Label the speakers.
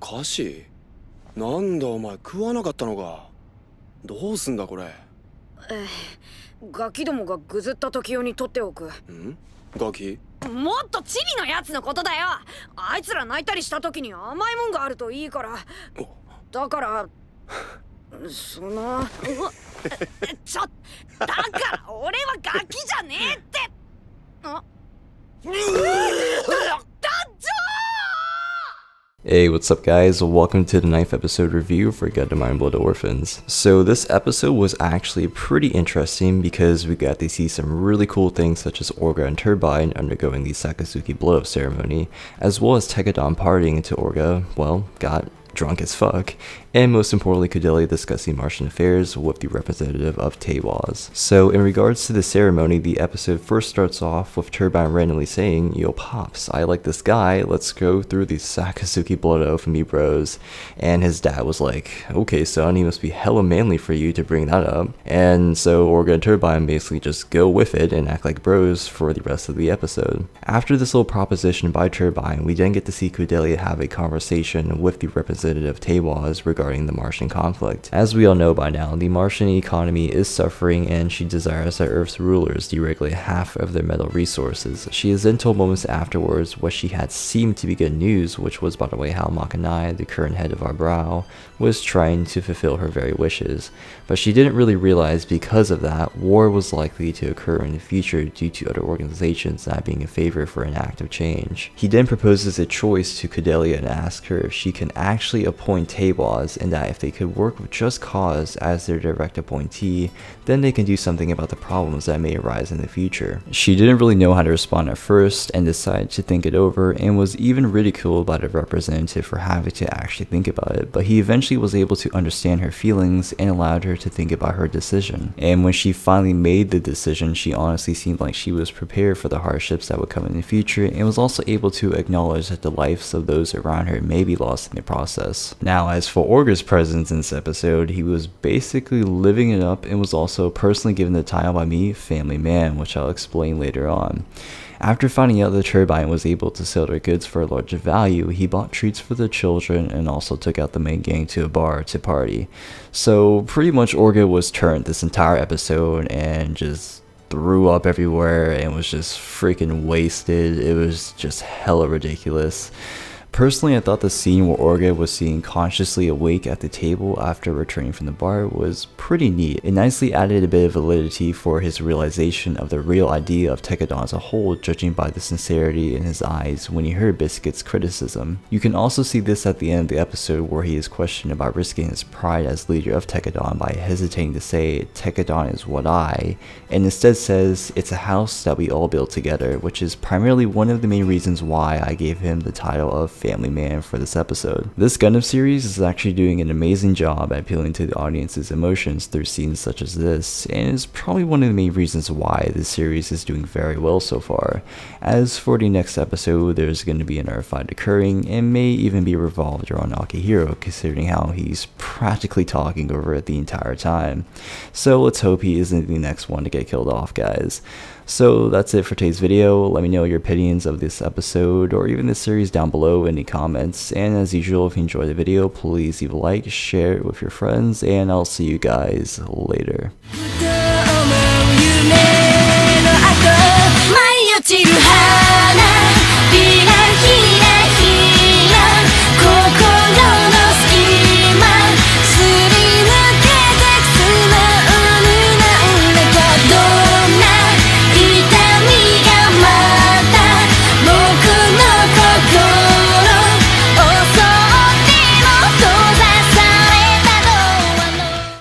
Speaker 1: 菓子なんだお前食わなかったのか。どうすんだこれ。
Speaker 2: ガキどもがぐずった時用に取っておく。
Speaker 1: んガキ？
Speaker 2: もっとチビのやつのことだよ。あいつら泣いたりした時に甘いもんがあるといいから。だからそのだから俺はガキじゃねえって。
Speaker 3: Hey, what's up guys? Welcome to the 9th episode review for Gundam Blood-Ironed Orphans. So this episode was actually pretty interesting because we got to see some really cool things such as Orga and Turbine undergoing the Sakazuki blow-up ceremony, as well as Tekkadan partying into Orga, well, got drunk as fuck, and most importantly Kudelia discussing Martian affairs with the representative of Teiwaz. So in regards to the ceremony, the episode first starts off with Turbine randomly saying, "Yo Pops, I like this guy, let's go through the Sakazuki blow-up for me bros." And his dad was like, "Okay son, he must be hella manly for you to bring that up." And so Orga and Turbine basically just go with it and act like bros for the rest of the episode. After this little proposition by Turbine, we then get to see Kudelia have a conversation with the representative of Teiwaz regarding the Martian conflict. As we all know by now, the Martian economy is suffering and she desires that Earth's rulers deregulate half of their metal resources. She is then told moments afterwards what she had seemed to be good news, which was by the way how Makanai, the current head of our brow, was trying to fulfill her very wishes. But she didn't really realize because of that, war was likely to occur in the future due to other organizations not being in favor for an act of change. He then proposes a choice to Kudelia and asks her if she can actually appoint Teiwaz, and that if they could work with Just Cause as their direct appointee, then they can do something about the problems that may arise in the future. She didn't really know how to respond at first and decided to think it over, and was even ridiculed by the representative for having to actually think about it, but he eventually was able to understand her feelings and allowed her to think about her decision. And when she finally made the decision, she honestly seemed like she was prepared for the hardships that would come in the future, and was also able to acknowledge that the lives of those around her may be lost in the process. Now, as for Orga's presence in this episode, he was basically living it up and was also personally given the title by me, Family Man, which I'll explain later on. After finding out that Turbine was able to sell their goods for a larger value, he bought treats for the children and also took out the main gang to a bar to party. So pretty much Orga was turned this entire episode and just threw up everywhere and was just freaking wasted. It was just hella ridiculous. Personally, I thought the scene where Orga was seen consciously awake at the table after returning from the bar was pretty neat. It nicely added a bit of validity for his realization of the real idea of Tekkadan as a whole, judging by the sincerity in his eyes when he heard Biscuit's criticism. You can also see this at the end of the episode where he is questioned about risking his pride as leader of Tekkadan by hesitating to say Tekkadan is what I, and instead says it's a house that we all build together, which is primarily one of the main reasons why I gave him the title of Family Man for this episode. This Gundam series is actually doing an amazing job at appealing to the audience's emotions through scenes such as this, and is probably one of the main reasons why this series is doing very well so far. As for the next episode, there's going to be another fight occurring, and may even be revolved around Akihiro, considering how he's practically talking over it the entire time. So let's hope he isn't the next one to get killed off, guys. So that's it for today's video. Let me know your opinions of this episode or even this series down below in the comments, and as usual, if you enjoyed the video, please leave a like, share it with your friends, and I'll see you guys later.